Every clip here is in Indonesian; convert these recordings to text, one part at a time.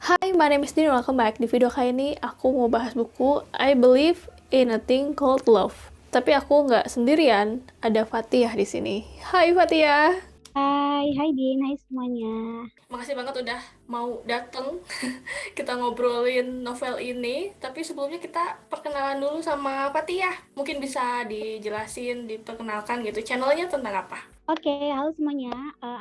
Hi, my name is Din. Welcome back. Di video kali ini aku mau bahas buku I Believe in a Thing Called Love. Tapi aku nggak sendirian, ada Fathiyah di sini. Hai Fathiyah. Hai Din, hai semuanya. Makasih banget udah mau dateng kita ngobrolin novel ini. Tapi sebelumnya kita perkenalan dulu sama Fathiyah. Mungkin bisa dijelasin, diperkenalkan gitu. Channelnya tentang apa? Oke, halo semuanya.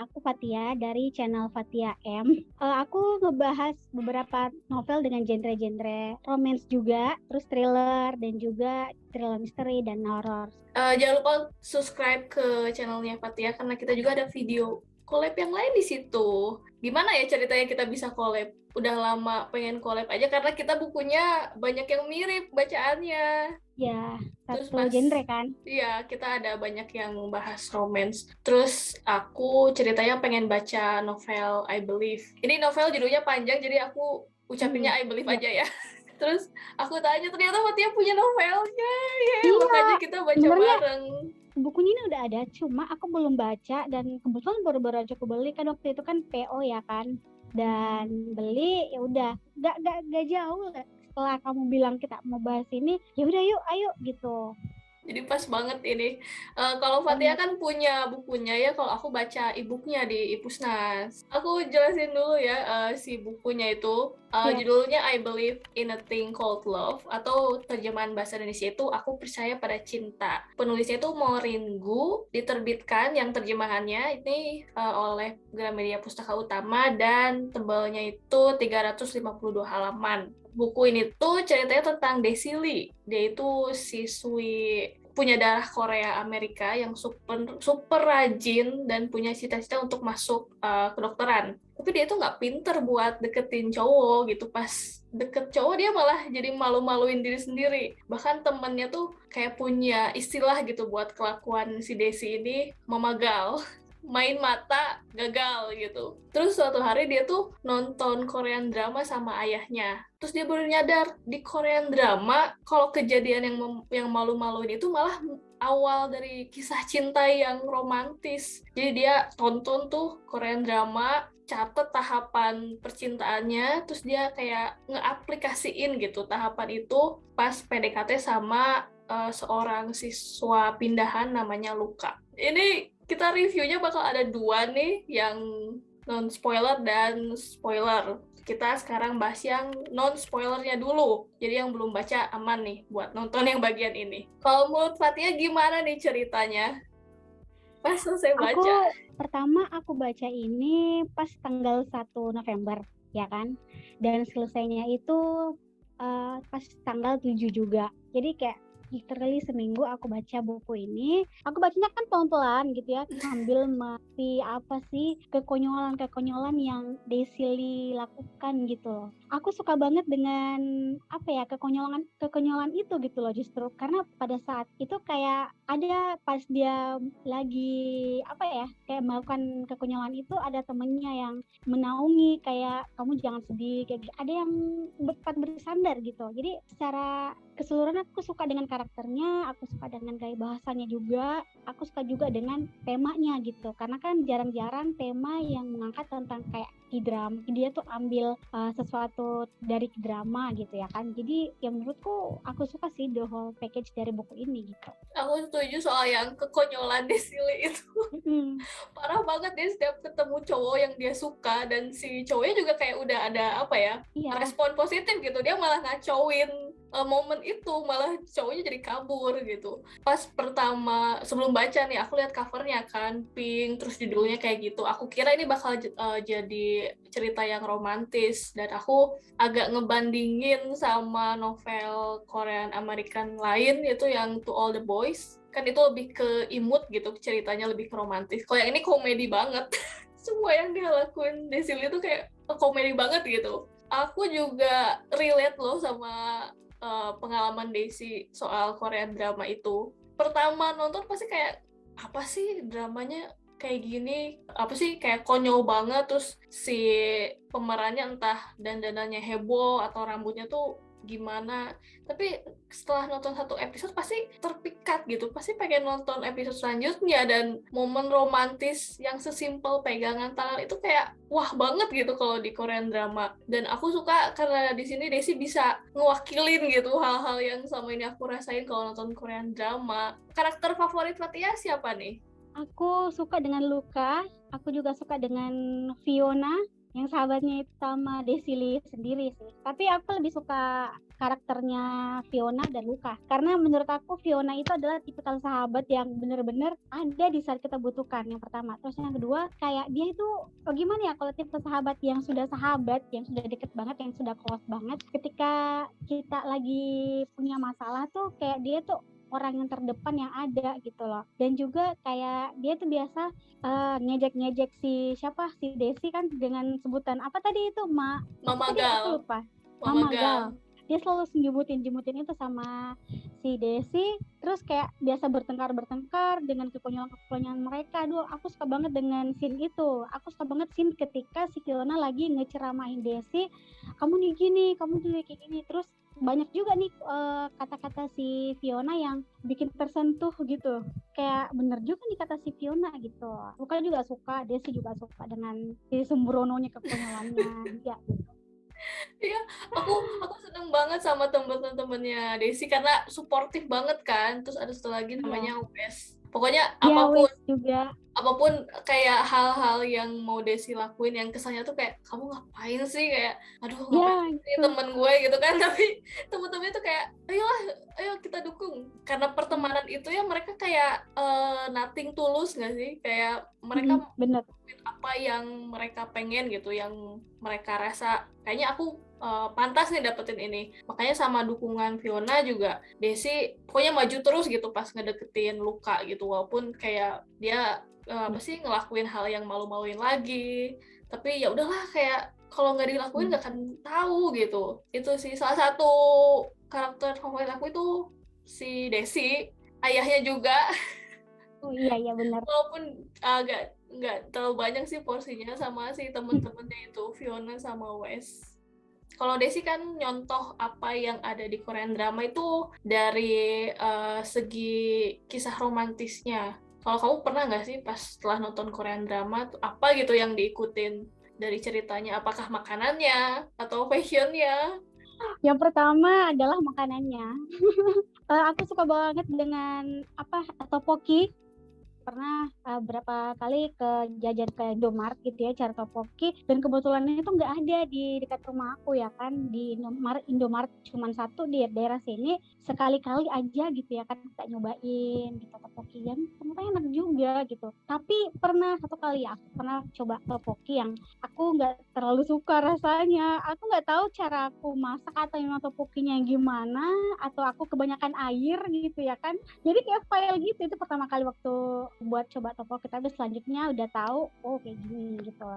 Aku Fatia dari channel Fatia M. Aku ngebahas beberapa novel dengan genre-genre romance juga, terus thriller dan juga thriller misteri dan horror. Jangan lupa subscribe ke channelnya Fathiyah karena kita juga ada video collab yang lain di situ. Gimana ya ceritanya kita bisa collab? Udah lama pengen collab aja karena kita bukunya banyak yang mirip bacaannya. Ya, Terus satu pas genre kan. iya, kita ada banyak yang bahas romance. Terus aku ceritanya pengen baca novel I Believe. Ini novel judulnya panjang jadi aku Hmm, ucapinnya I Believe ya. aja ya. Terus aku tanya ternyata Fathiyah punya novelnya. Iya, Makanya kita baca sebenarnya bareng. bukunya ini udah ada, cuma aku belum baca dan kebetulan baru-baru aja aku beli kan waktu itu kan PO ya kan. Dan beli ya udah, gak jauh lah. Setelah kamu bilang kita mau bahas ini, ya udah yuk, ayo gitu. Jadi pas banget ini. Kalau Fathia Banget. kan punya bukunya ya, kalau aku baca e-booknya di Ipusnas. Aku jelasin dulu ya si bukunya itu. Ya, Judulnya I Believe in a Thing Called Love atau terjemahan bahasa Indonesia itu Aku Percaya Pada Cinta. Penulisnya itu Maureen Gu, diterbitkan yang terjemahannya ini oleh Gramedia Pustaka Utama dan tebalnya itu 352 halaman. Buku ini tuh ceritanya tentang Daisy Lee. Dia itu siswi punya darah Korea Amerika yang super super rajin dan punya cita-cita untuk masuk kedokteran. Tapi dia tuh nggak pinter buat deketin cowok gitu. Pas deket cowok dia malah jadi malu-maluin diri sendiri. Bahkan temennya tuh kayak punya istilah gitu buat kelakuan si Desi ini, memagal. Main mata gagal gitu. Terus suatu hari dia tuh nonton Korean drama sama ayahnya. Terus dia baru nyadar di Korean drama kalau kejadian yang malu-maluin itu malah awal dari kisah cinta yang romantis. Jadi dia tonton tuh Korean drama, catat tahapan percintaannya, terus dia kayak ngeaplikasiin gitu tahapan itu pas PDKT sama seorang siswa pindahan namanya Luka. Ini kita reviewnya bakal ada dua nih, yang non spoiler dan spoiler. Kita sekarang bahas yang non spoilernya dulu. Jadi yang belum baca aman nih buat nonton yang bagian ini. Kalau menurut Fatia gimana nih ceritanya? Pas selesai aku baca. pertama aku baca ini pas tanggal 1 November, ya kan? Dan selesainya itu pas tanggal 7 juga. Jadi kayak literally seminggu aku baca buku ini. Aku bacanya kan pelan-pelan gitu ya, sambil mati apa sih kekonyolan-kekonyolan yang Daisy Lee lakukan gitu loh. Aku suka banget dengan apa ya, kekonyolan itu gitu loh, justru karena pada saat itu kayak ada pas dia lagi apa ya, kayak melakukan kekonyolan itu ada temennya yang menaungi kayak kamu jangan sedih kayak gitu. Ada yang bersandar gitu. Jadi secara keseluruhan aku suka dengan karakternya, aku suka dengan gaya bahasanya juga, aku suka juga dengan temanya gitu. Karena kan jarang-jarang tema yang mengangkat tentang kayak K-drama, dia tuh ambil sesuatu dari drama gitu ya kan. Jadi yang menurutku aku suka sih the whole package dari buku ini gitu. Aku setuju soal yang kekonyolan di sini itu. Mm-mm. Parah banget dia setiap ketemu cowok yang dia suka, dan si cowoknya juga kayak udah ada apa ya, Iya, respon positif gitu. Dia malah ngacauin momen itu, malah cowoknya jadi kabur gitu. Pas pertama sebelum baca nih aku lihat covernya kan pink, terus judulnya kayak gitu. Aku kira ini bakal jadi cerita yang romantis, dan aku agak ngebandingin sama novel Korean American lain yaitu yang To All the Boys. Kan itu lebih ke imut gitu, ceritanya lebih ke romantis. Kalau yang ini komedi banget. Semua yang dia lakuin Desil itu kayak komedi banget gitu. Aku juga relate loh sama pengalaman Daisy soal Korean drama itu. Pertama nonton pasti kayak, apa sih dramanya kayak gini, apa sih kayak konyol banget, terus si pemerannya entah dandanannya heboh atau rambutnya tuh gimana. Tapi setelah nonton satu episode pasti terpikat gitu, pasti pengen nonton episode selanjutnya. Dan momen romantis yang sesimpel pegangan tangan itu kayak wah banget gitu kalau di Korean drama. Dan aku suka karena di sini Desi bisa ngewakilin gitu hal-hal yang selama ini aku rasain kalau nonton Korean drama. Karakter favorit Fatia siapa nih? Aku suka dengan Luka, aku juga suka dengan Fiona, yang sahabatnya itu sama Desili sendiri sih. Tapi aku lebih suka karakternya Fiona dan Luka. Karena menurut aku Fiona itu adalah tipikal sahabat yang benar-benar ada di saat kita butuhkan, yang pertama. Terus yang kedua, kayak dia itu gimana ya, kalau tipe sahabat, yang sudah deket banget, yang sudah close banget. Ketika kita lagi punya masalah tuh, kayak dia tuh orang yang terdepan yang ada gitu loh. Dan juga kayak dia tuh biasa ngejek-ngejek si Desi kan, dengan sebutan apa tadi itu, apa Mama tadi aku Gal. lupa. Mama Mama Gal. Gal. Dia selalu jemputin itu sama si Desi, terus kayak biasa bertengkar dengan kekonyolan mereka. Aduh, aku suka banget dengan scene itu. Aku suka banget scene ketika si Fiona lagi ngeceramahin Desi, kamu nih gini, kamu nih kayak gini. Terus banyak juga nih kata-kata si Fiona yang bikin tersentuh gitu. Kayak bener juga nih kata si Fiona gitu. Bukan juga suka, Desi juga suka dengan si sembrononya, kekonyolannya dia gitu. Iya, aku seneng banget sama temen-temennya Desi karena suportif banget kan. Terus ada satu lagi Iya. namanya Wes. Pokoknya Ya, apapun Wes juga. apapun kayak hal-hal yang mau Desi lakuin yang kesannya tuh kayak kamu ngapain sih, kayak aduh ngapain Ya, sih itu. temen gue gitu kan. Tapi temen-temennya tuh kayak ayolah, ayo kita dukung karena pertemanan itu ya. Mereka kayak nothing tulus nggak sih, kayak mereka Bener. apa yang mereka pengen gitu, yang mereka rasa kayaknya aku pantas nih dapetin ini. Makanya sama dukungan Fiona juga, Desi pokoknya maju terus gitu pas ngedeketin Luka gitu, walaupun kayak dia apa sih ngelakuin hal yang malu-maluin lagi, tapi ya udahlah, kayak kalau nggak dilakuin nggak akan tahu gitu. Itu sih salah satu karakter favorit aku itu si Desi, ayahnya juga. Oh iya, iya benar. Walaupun agak nggak terlalu banyak sih porsinya sama si temen-temennya itu Fiona sama Wes. Kalau Desi kan nyontoh apa yang ada di Korean drama itu dari segi kisah romantisnya. Kalau kamu pernah nggak sih pas setelah nonton Korean drama tuh apa gitu yang diikutin dari ceritanya? Apakah makanannya atau fashionnya? Yang pertama adalah makanannya. Aku suka banget dengan topoki. Pernah berapa kali jajan ke Indomaret gitu ya, cari topoki, dan kebetulannya itu nggak ada di dekat rumah aku ya kan. Di Indomaret cuma satu di daerah sini. Sekali-kali aja gitu ya kan kita nyobain gitu topoki, dan ternyata enak juga gitu. Tapi satu kali aku pernah coba topoki yang aku nggak terlalu suka rasanya. Aku nggak tahu cara aku masak atau memang topokinya gimana, atau aku kebanyakan air gitu ya kan. Jadi kayak fail gitu. Itu pertama kali waktu buat coba topoki. Tapi selanjutnya udah tahu, oh kayak gini gitu.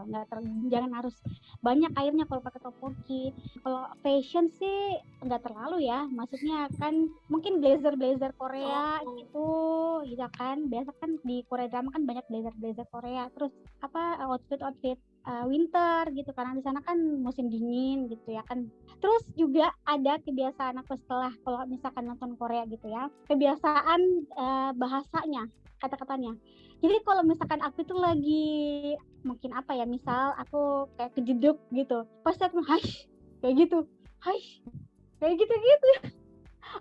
Jangan harus banyak airnya kalau pakai topoki. Kalau fashion sih nggak terlalu ya. Maksudnya kan mungkin blazer Korea gitu kan. Biasa kan di Korea drama kan banyak blazer Korea. Terus outfit winter gitu, karena di sana kan musim dingin gitu ya kan. Terus juga ada kebiasaan aku setelah kalau misalkan nonton Korea gitu ya, kebiasaan bahasanya, kata-katanya. Jadi kalau misalkan aku tuh lagi mungkin misal aku kayak kejeduk gitu, pasti aku hash kayak gitu, hash kayak gitu-gitu.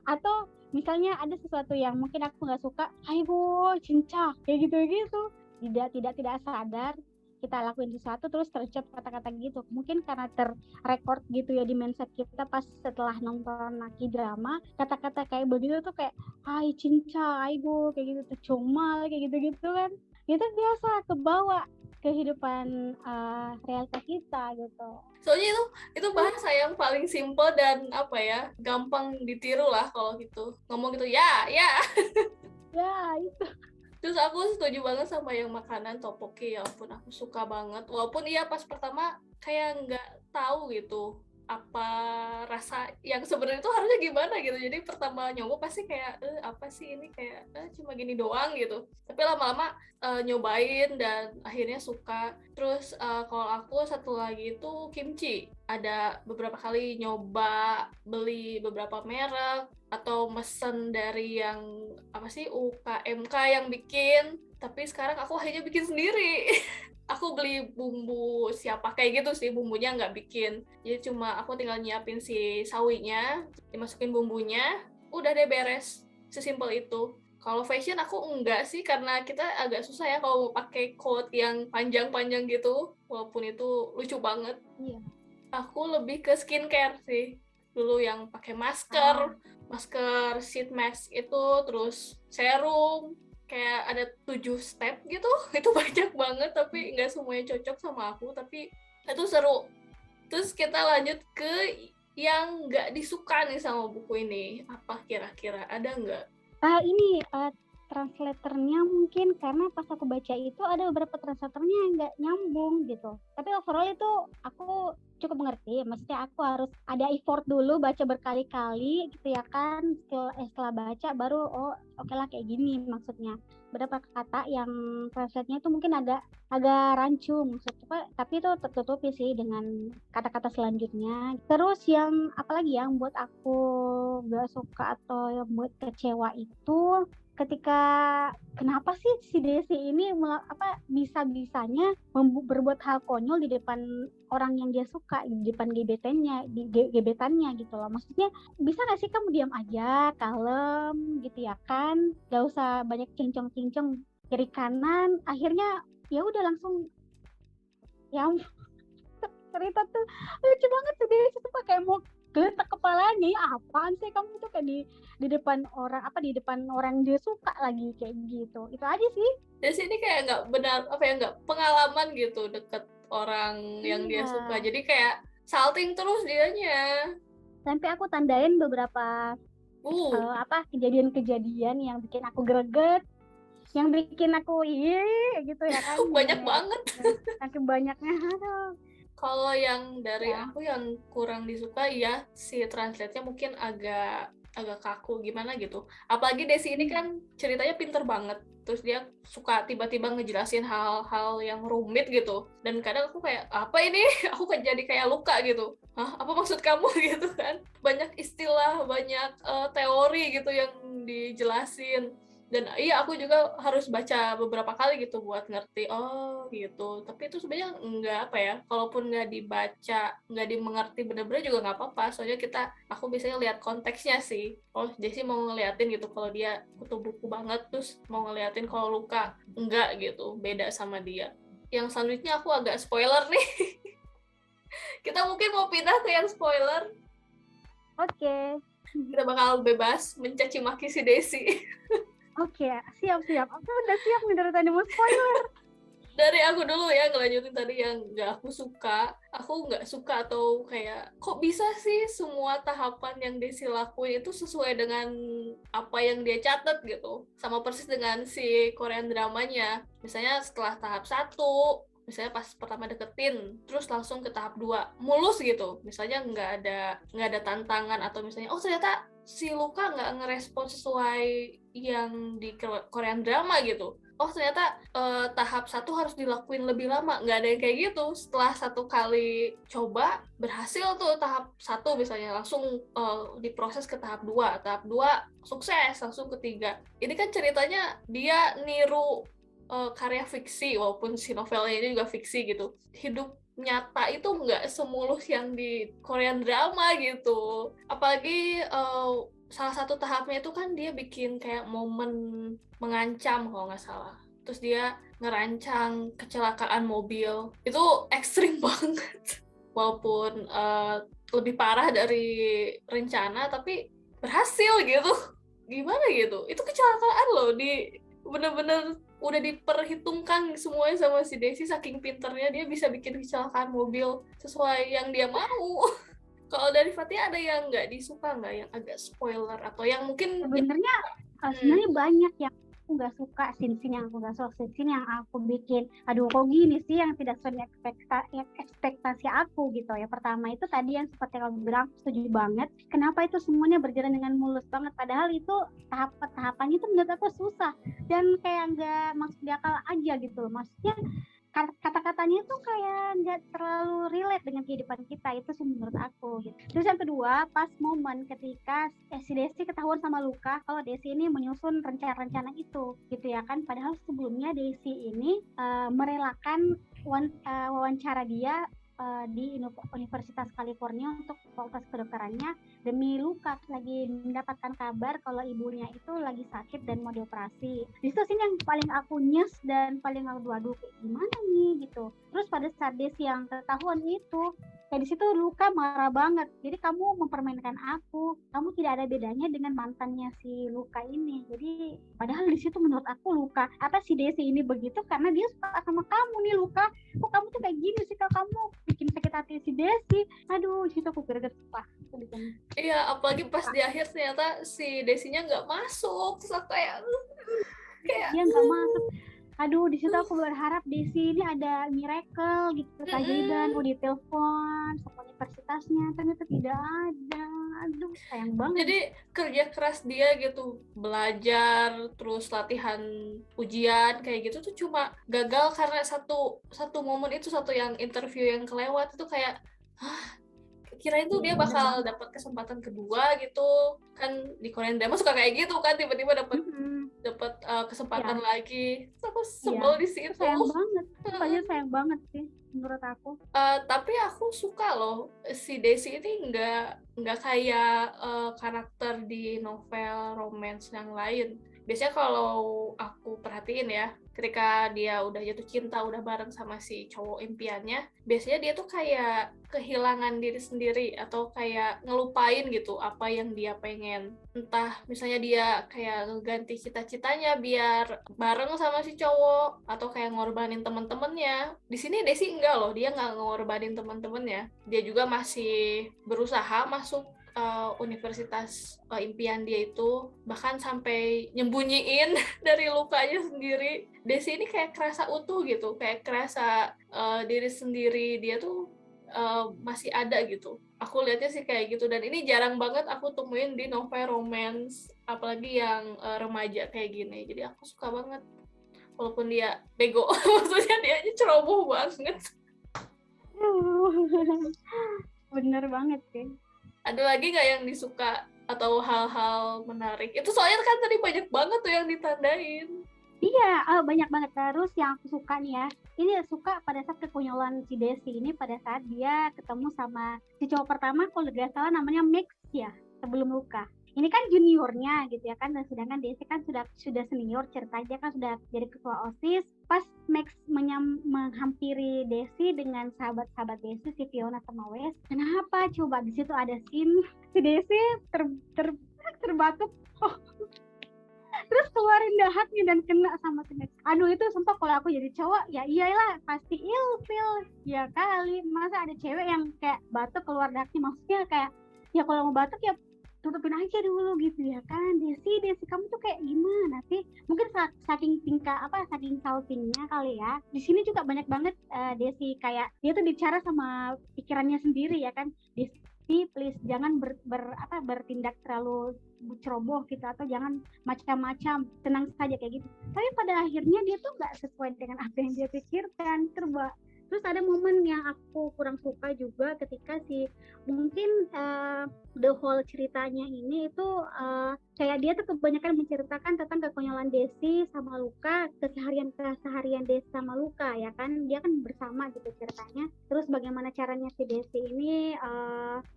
Atau misalnya ada sesuatu yang mungkin aku nggak suka, aibo cinca kayak gitu-gitu. Tidak sadar kita lakuin sesuatu terus terucap kata-kata gitu. Mungkin karena terrekord gitu ya di mindset kita pas setelah nonton Naki drama, kata-kata kayak begitu tuh kayak hai cinca, aibo kayak gitu tuh, comal kayak gitu-gitu kan. Itu biasa kebawa kehidupan realitas kita gitu. Soalnya itu bahasa yang paling simple dan apa ya, gampang ditiru lah kalau gitu. Ngomong gitu, ya. Ya, itu. Terus aku setuju banget sama yang makanan topoki, ya ampun aku suka banget. Walaupun iya pas pertama kayak nggak tahu gitu apa rasa yang sebenarnya itu harusnya gimana gitu. Jadi pertama nyoba pasti kayak apa sih ini, kayak cuma gini doang gitu. Tapi lama-lama nyobain dan akhirnya suka. Terus kalau aku satu lagi itu kimchi. Ada beberapa kali nyoba beli beberapa merek atau mesen dari yang apa sih UKMK yang bikin. Tapi sekarang aku akhirnya bikin sendiri. Aku beli bumbu siapa kayak gitu sih, bumbunya nggak bikin. Jadi cuma aku tinggal nyiapin si sawinya, dimasukin bumbunya, udah deh beres. Sesimpel itu. Kalau fashion aku enggak sih, karena kita agak susah ya kalau mau pakai coat yang panjang-panjang gitu, walaupun itu lucu banget. Iya. Aku lebih ke skincare sih. Dulu yang pakai masker sheet mask itu, terus serum, kayak ada 7 step gitu. Itu banyak banget, tapi nggak semuanya cocok sama aku, tapi itu seru. Terus kita lanjut ke yang nggak disuka nih sama buku ini. Apa kira-kira, ada nggak? Ini translatornya mungkin karena pas aku baca itu ada beberapa translatornya yang nggak nyambung gitu. Tapi overall itu aku cukup mengerti. Maksudnya aku harus ada effort dulu baca berkali-kali gitu ya kan. Setelah baca baru oke lah kayak gini maksudnya. Beberapa kata yang translate-nya itu mungkin agak rancu maksudnya, tapi itu tertutupi sih dengan kata-kata selanjutnya. Terus yang apalagi yang buat aku gak suka atau yang buat kecewa itu ketika kenapa sih si Desi ini bisa-bisanya berbuat hal konyol di depan orang yang dia suka, di depan gebetannya gitu loh. Maksudnya bisa gak sih kamu diam aja, kalem gitu ya kan, gak usah banyak cincong-cincong kiri kanan. Akhirnya ya udah langsung ya cerita tuh lucu banget tuh, dia itu pakai mau geletak kepalanya, ya apaan sih kamu tuh kayak di depan orang yang dia suka lagi kayak gitu. Itu aja sih. Di sini kayak nggak benar nggak pengalaman gitu deket orang yang dia Iya. suka. Jadi kayak salting terus dianya. Sampai aku tandain beberapa kejadian-kejadian yang bikin aku greget, yang bikin aku gitu ya kan. Banyak banget. Saking banyaknya. Kalau yang dari Ya. aku yang kurang disuka ya si translate-nya mungkin agak kaku gimana gitu. Apalagi Desi ini kan ceritanya pinter banget. Terus dia suka tiba-tiba ngejelasin hal-hal yang rumit gitu. Dan kadang aku kayak, apa ini? Aku kan jadi kayak luka gitu. Hah? Apa maksud kamu gitu kan? Banyak istilah, banyak teori gitu yang dijelasin. Dan iya aku juga harus baca beberapa kali gitu buat ngerti gitu. Tapi itu sebenarnya nggak apa ya, kalaupun nggak dibaca, nggak dimengerti bener-bener juga nggak apa-apa. Soalnya aku biasanya lihat konteksnya sih. Jesse mau ngeliatin gitu kalau dia kutu buku banget, terus mau ngeliatin kalau luka enggak gitu, beda sama dia. Yang selanjutnya aku agak spoiler nih. Kita mungkin mau pindah ke yang spoiler. Oke. Kita bakal bebas mencaci maki si Desi. Oke, siap. Aku udah siap nih dari tadi mau spoiler. Dari aku dulu ya, ngelanjutin tadi yang nggak aku suka. Aku nggak suka atau kayak, kok bisa sih semua tahapan yang Desi lakuin itu sesuai dengan apa yang dia catat gitu. Sama persis dengan si Korean dramanya. Misalnya setelah tahap 1, misalnya pas pertama deketin, terus langsung ke tahap 2, mulus gitu. Misalnya nggak ada tantangan, atau misalnya, ternyata si Luka nggak ngerespon sesuai yang di Korean drama gitu. Ternyata tahap 1 harus dilakuin lebih lama. Nggak ada yang kayak gitu. Setelah 1 kali coba, berhasil tuh tahap 1 misalnya, langsung diproses ke tahap 2. Tahap 2 sukses, langsung ke 3. Ini kan ceritanya dia niru karya fiksi, walaupun si novelnya ini juga fiksi gitu. Hidup nyata itu nggak semulus yang di Korean drama gitu. Apalagi salah satu tahapnya itu kan dia bikin kayak momen mengancam kalau nggak salah. Terus dia ngerancang kecelakaan mobil. Itu ekstrim banget. Walaupun lebih parah dari rencana, tapi berhasil gitu. Gimana gitu? Itu kecelakaan loh, bener-bener udah diperhitungkan semuanya sama si Desi. Saking pinternya dia bisa bikin kecelakaan mobil sesuai yang dia mau. Kalau dari Fatia ada yang nggak disuka nggak, yang agak spoiler atau yang mungkin Sebenarnya banyak yang aku nggak suka, scene-scene yang aku nggak suka, scene yang aku bikin aduh kok gini sih, yang tidak sesuai ekspektasi aku gitu ya. Pertama itu tadi yang seperti kamu bilang, setuju banget, kenapa itu semuanya berjalan dengan mulus banget, padahal itu tahapannya itu menurut aku susah dan kayak nggak masuk di akal aja gitu loh. Maksudnya kata-katanya tuh kayak nggak terlalu relate dengan kehidupan kita, itu sih menurut aku gitu. Terus yang kedua, pas momen ketika si Desi ketahuan sama Luka kalau Desi ini menyusun rencana-rencana itu gitu ya kan, padahal sebelumnya Desi ini merelakan wawancara dia di Universitas California untuk fakultas kedokterannya demi Luka lagi mendapatkan kabar kalau ibunya itu lagi sakit dan mau dioperasi. Di situ sini yang paling aku nyes dan paling aku aduh gimana nih gitu. Terus pada saat Desi yang ketahuan itu, kayak di situ Luka marah banget. Jadi kamu mempermainkan aku, kamu tidak ada bedanya dengan mantannya si Luka ini. Jadi padahal di situ menurut aku Luka apa si Desi ini begitu karena dia suka sama kamu nih Luka. Kok kamu tuh kayak gini sih, kalau kamu bikin sakit hati si Desi. Aduh, di situ aku greget sumpah. Iya, apalagi pas di akhir ternyata si Desinya nggak masuk, terus aku kayak dia nggak masuk. Aduh, di situ aku berharap Desi ini ada miracle gitu, keajaiban, mau ditelepon sama universitasnya, ternyata tidak ada. Aduh, sayang banget. Jadi kerja keras dia gitu, belajar, terus latihan ujian kayak gitu tuh cuma gagal karena satu momen itu, satu yang interview yang kelewat itu kayak, kirain tuh dia bakal dapat kesempatan kedua gitu kan. Di Korean drama suka kayak gitu kan, tiba-tiba dapat kesempatan lagi. Terus aku sebel di situ. Sayang banget, sayang banget sih menurut aku. Tapi aku suka loh si Desi ini nggak kayak karakter di novel romance yang lain. Biasanya kalau aku perhatiin ya, ketika dia udah jatuh cinta, udah bareng sama si cowok impiannya, biasanya dia tuh kayak kehilangan diri sendiri atau kayak ngelupain gitu apa yang dia pengen. Entah misalnya dia kayak ngeganti cita-citanya biar bareng sama si cowok atau kayak ngorbanin teman-temannya. Di sini Desi enggak loh, dia nggak ngorbanin teman-temannya. Dia juga masih berusaha masuk universitas impian dia itu, bahkan sampai nyembunyiin dari lukanya sendiri. Desi ini kayak kerasa utuh gitu, kayak kerasa diri sendiri dia tuh masih ada gitu. Aku lihatnya sih kayak gitu, dan ini jarang banget aku temuin di novel romance, apalagi yang remaja kayak gini. Jadi aku suka banget, walaupun dia bego. Maksudnya dia aja ceroboh banget. Bener banget sih. Ada lagi nggak yang disuka atau hal-hal menarik? Itu soalnya kan tadi banyak banget tuh yang ditandain. Iya, banyak banget. Terus yang aku suka nih ya, ini suka pada saat kekonyolan si Desi ini pada saat dia ketemu sama si cowok pertama, kalau nggak salah namanya Max ya, sebelum Luka. Ini kan juniornya gitu ya kan, dan sedangkan Desi kan sudah senior, ceritanya kan sudah jadi ketua OSIS. Pas Max menghampiri Desi dengan sahabat-sahabat Desi, si Fiona sama Wes, kenapa coba di situ ada scene si Desi terbatuk, terus keluarin dahaknya dan kena sama Max. Aduh, itu sumpah kalau aku jadi cowok ya iyalah pasti ilfil ya kali. Masa ada cewek yang kayak batuk keluar dahaknya, maksudnya kayak ya kalau mau batuk ya tutupin aja dulu gitu ya kan. Desi kamu tuh kayak gimana sih? Mungkin saking saking saltingnya kali ya. Di sini juga banyak banget Desi kayak dia tuh bicara sama pikirannya sendiri ya kan. Desi please jangan bertindak terlalu ceroboh gitu, atau jangan macam-macam, tenang saja kayak gitu. Tapi pada akhirnya dia tuh nggak sesuai dengan apa yang dia pikirkan. Terus ada momen yang aku kurang suka juga ketika mungkin the whole ceritanya ini itu kayak dia tuh kebanyakan menceritakan tentang kekonyolan Desi sama Luka, keseharian Desi sama Luka ya kan, dia kan bersama gitu ceritanya. Terus bagaimana caranya si Desi ini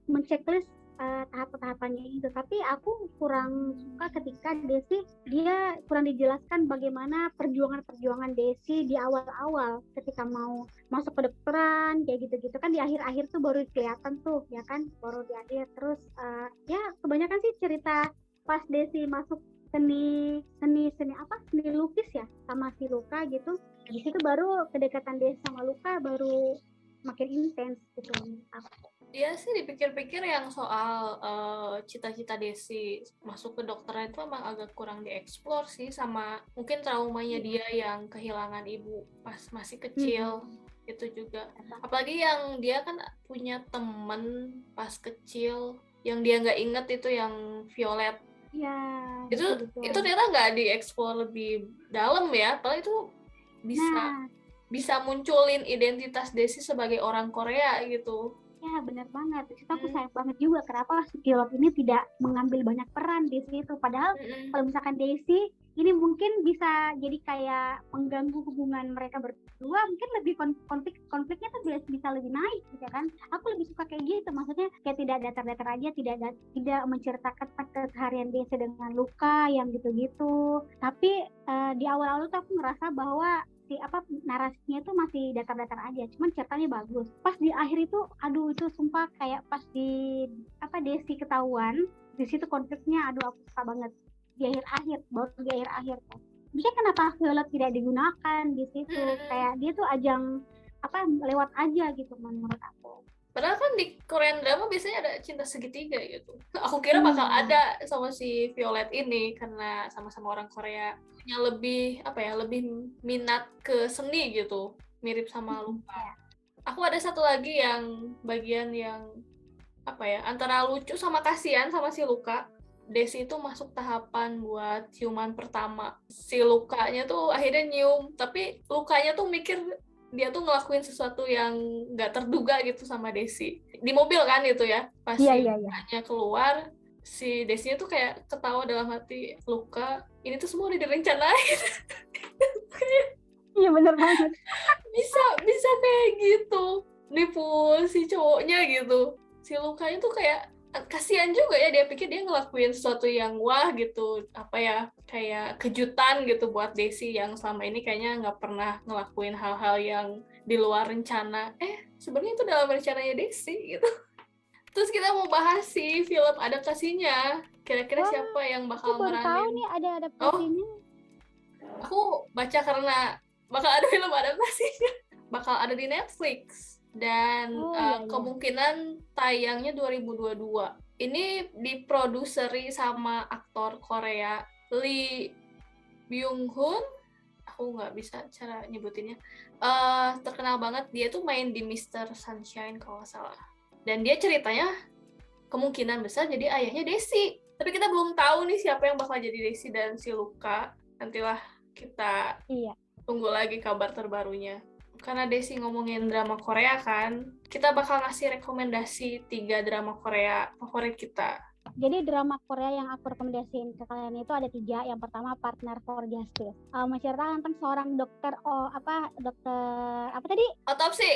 menceklis tahap-tahapannya itu. Tapi aku kurang suka ketika Desi dia kurang dijelaskan bagaimana perjuangan Desi di awal-awal ketika mau masuk kedokteran kayak gitu-gitu kan. Di akhir-akhir tuh baru kelihatan tuh ya kan, baru di akhir. Terus ya kebanyakan sih cerita pas Desi masuk seni lukis ya sama si Luka gitu. Di situ baru kedekatan Desi sama Luka baru makin intens gitu aku. Iya sih, dipikir-pikir yang soal cita-cita Desi masuk ke dokteran itu emang agak kurang dieksplor sih, sama mungkin traumanya dia yang kehilangan ibu pas masih kecil Hmm, itu juga. Apa? Apalagi yang dia kan punya temen pas kecil yang dia nggak inget itu yang Violet. Ya, Itu betul itu betul. ternyata nggak dieksplor lebih dalam ya, padahal itu bisa Nah, bisa munculin identitas Desi sebagai orang Korea gitu. ya benar banget. Di situ aku Hmm. sayang banget juga kenapa si pilot ini tidak mengambil banyak peran di situ. Padahal Mm-mm. kalau misalkan Daisy ini mungkin bisa jadi kayak mengganggu hubungan mereka berdua, mungkin lebih konfliknya tuh bisa lebih naik gitu kan. Aku lebih suka kayak gitu, maksudnya kayak tidak datar-datar aja, tidak menceritakan keseharian Daisy dengan luka yang gitu-gitu. Tapi di awal-awal tuh aku ngerasa bahwa si apa narasinya itu masih datar-datar aja, cuman ceritanya bagus. Pas di akhir itu, aduh itu sumpah kayak pas di apa Desi ketahuan, di situ konfliknya, aduh aku suka banget di akhir-akhir, baru di akhir-akhir kan. Maksudnya kenapa Violet tidak digunakan di situ? Mm-mm. Kayak dia tuh ajang apa lewat aja gitu menurut aku. Padahal kan di Korean drama biasanya ada cinta segitiga gitu. Aku kira bakal Hmm, ada sama si Violet ini karena sama-sama orang Korea. Yang lebih apa ya, lebih minat ke seni gitu, mirip sama Luca. ya. Aku ada satu lagi yang bagian yang apa ya, antara lucu sama kasihan sama si Luca. Desi itu masuk tahapan buat ciuman pertama. Si Lukanya tuh akhirnya nyium, tapi Lukanya tuh mikir dia tuh ngelakuin sesuatu yang nggak terduga gitu sama Desi. Di mobil kan itu ya, pas Iya, si iya, iya. Lukanya keluar, si Desinya tuh kayak ketawa dalam hati, Luka, ini tuh semua udah direncanain. Iya bener banget. bisa bisa kayak gitu, nipu si cowoknya gitu. Si Lukanya tuh kayak kasihan juga ya, dia pikir dia ngelakuin sesuatu yang wah gitu, apa ya, kayak kejutan gitu buat Desi yang selama ini kayaknya nggak pernah ngelakuin hal-hal yang di luar rencana. Sebenarnya itu dalam rencananya Desi gitu. Terus kita mau bahas si film adaptasinya, kira-kira Wah, siapa yang aku bakal baru tahu meranin. nih ada Oh, adaptasinya. aku baca karena bakal ada film adaptasinya, bakal ada di Netflix dan Oh iya, iya. kemungkinan tayangnya 2022. Ini diproduseri sama aktor Korea Lee Byung Hun. Aku nggak bisa cara nyebutinnya. Terkenal banget, dia tuh main di Mr. Sunshine kalau nggak salah. Dan dia ceritanya kemungkinan besar jadi ayahnya Desi. Tapi kita belum tahu nih siapa yang bakal jadi Desi dan si Luka. Nantilah kita Iya. tunggu lagi kabar terbarunya. Karena Desi ngomongin drama Korea kan, kita bakal ngasih rekomendasi 3 drama Korea favorit kita. Jadi drama Korea yang aku rekomendasiin ke kalian itu ada 3. Yang pertama Partner for Justice. Menceritakan tentang seorang dokter, dokter apa tadi? Otopsi.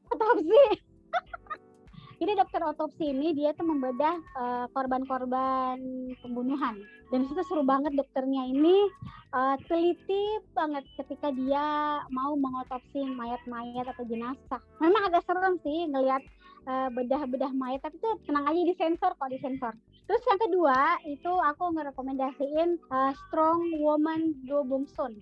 Otopsi. Jadi dokter otopsi ini dia tuh membedah korban-korban pembunuhan. Dan itu seru banget, dokternya ini teliti banget ketika dia mau mengotopsi mayat-mayat atau jenazah. Memang agak serem sih ngelihat bedah-bedah mayat, tapi tuh tenang aja, disensor kok, disensor. Terus yang kedua itu aku ngerekomendasiin Strong Woman Do Bong Soon.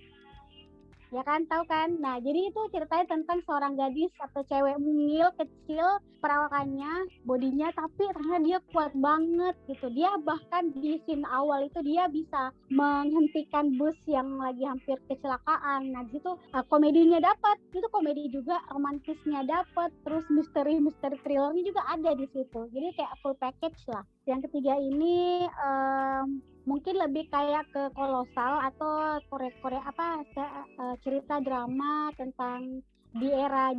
Ya kan, tahu kan? Nah, jadi itu ceritanya tentang seorang gadis atau cewek mungil kecil, perawakannya, bodinya, tapi ternyata dia kuat banget gitu. Dia bahkan di scene awal itu dia bisa menghentikan bus yang lagi hampir kecelakaan. Nah, di situ komedinya dapat, itu komedi juga, romantisnya dapat, terus misteri thrillernya juga ada di situ. Jadi kayak full package lah. Yang ketiga ini mungkin lebih kayak ke kolosal atau Korea apa cerita drama tentang di era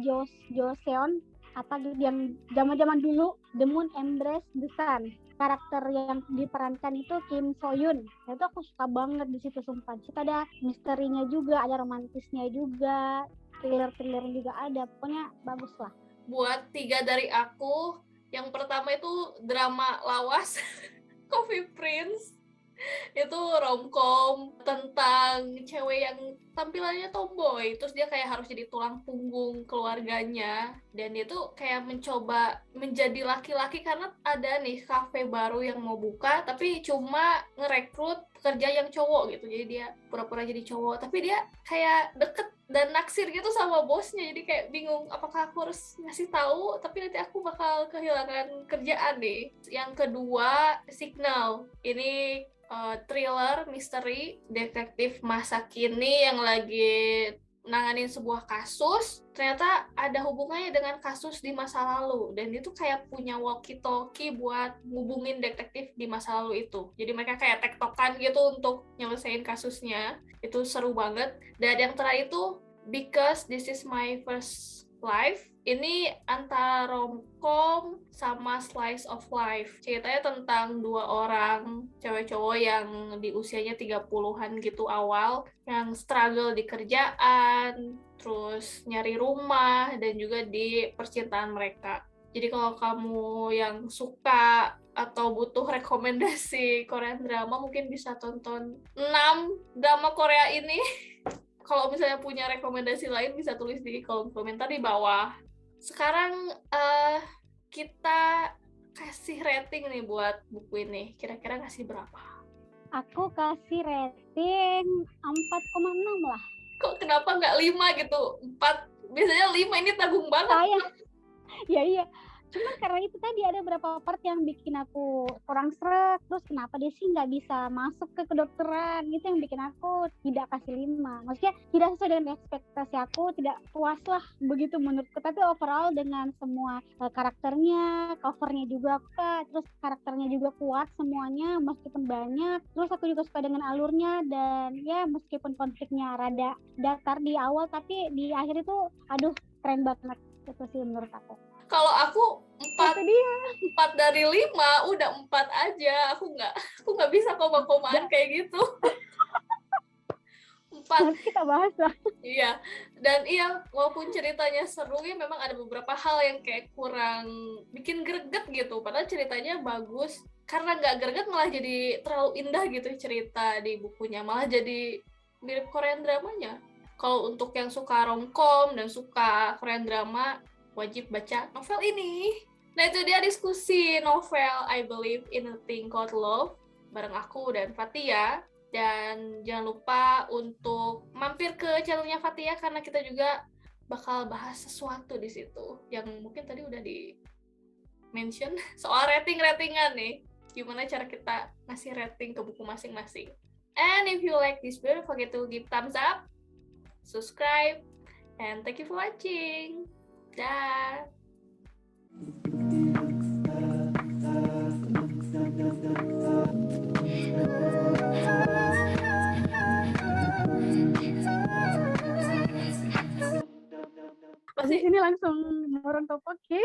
Joseon apa yang zaman-zaman dulu, The Moon Embrace the Sun. Karakter yang diperankan itu Kim So Yoon. Itu aku suka banget di situ, sumpah. Di situ ada misterinya juga, ada romantisnya juga, thriller juga ada. Pokoknya bagus lah. Buat 3 dari aku, yang pertama itu drama lawas Coffee Prince. Itu romcom tentang cewek yang tampilannya tomboy, terus dia kayak harus jadi tulang punggung keluarganya, dan dia tuh kayak mencoba menjadi laki-laki karena ada nih kafe baru yang mau buka tapi cuma ngerekrut pekerja yang cowok gitu, jadi dia pura-pura jadi cowok tapi dia kayak deket dan naksir gitu sama bosnya, jadi kayak bingung apakah aku harus ngasih tahu tapi nanti aku bakal kehilangan kerjaan nih. Yang kedua, Signal. Ini thriller, misteri, detektif masa kini yang lagi nanganin sebuah kasus, ternyata ada hubungannya dengan kasus di masa lalu, dan itu kayak punya walkie-talkie buat ngubungin detektif di masa lalu itu. Jadi mereka kayak tektokan gitu untuk nyelesain kasusnya. Itu seru banget. Dan yang terakhir itu Because This Is My First Life. Ini antara romcom sama slice of life. Ceritanya tentang dua orang cewek cowok yang di usianya 30-an gitu awal, yang struggle di kerjaan, terus nyari rumah, dan juga di percintaan mereka. Jadi kalau kamu yang suka atau butuh rekomendasi Korean drama, mungkin bisa tonton 6 drama Korea ini. Kalau misalnya punya rekomendasi lain bisa tulis di kolom komentar di bawah. Sekarang kita kasih rating nih buat buku ini. Kira-kira kasih berapa? Aku kasih rating 4,6 lah. Kok kenapa nggak 5 gitu? 4. Biasanya 5 ini tanggung banget. Iya. Cuman karena itu tadi ada beberapa part yang bikin aku kurang srek. Terus kenapa dia sih nggak bisa masuk ke kedokteran? Itu yang bikin aku tidak kasih 5. Maksudnya tidak sesuai dengan ekspektasi aku, tidak puas lah begitu menurutku. Tapi overall dengan semua karakternya, covernya juga Kak, terus karakternya juga kuat semuanya meskipun banyak. Terus aku juga suka dengan alurnya, dan ya meskipun konfliknya rada datar di awal, tapi di akhir itu aduh keren banget. Itu sih menurut aku. Kalau aku 4 dari 5, udah 4 aja. Aku nggak bisa koma-komaan kayak gitu. 4. Kita bahas lah. Iya, dan walaupun ceritanya seru ya, memang ada beberapa hal yang kayak kurang bikin greget gitu. Padahal ceritanya bagus. Karena nggak greget malah jadi terlalu indah gitu cerita di bukunya. Malah jadi mirip Korean dramanya. Kalau untuk yang suka romcom dan suka Korean drama, wajib baca novel ini. Nah, itu dia diskusi novel I Believe in a Thing Called Love bareng aku dan Fatia. Dan jangan lupa untuk mampir ke channelnya Fatia karena kita juga bakal bahas sesuatu di situ yang mungkin tadi udah di mention soal ratingan nih. Gimana cara kita ngasih rating ke buku masing-masing. And if you like this video, don't forget to give thumbs up, subscribe, and thank you for watching. Dah. Pasti ini langsung meruntuh oke.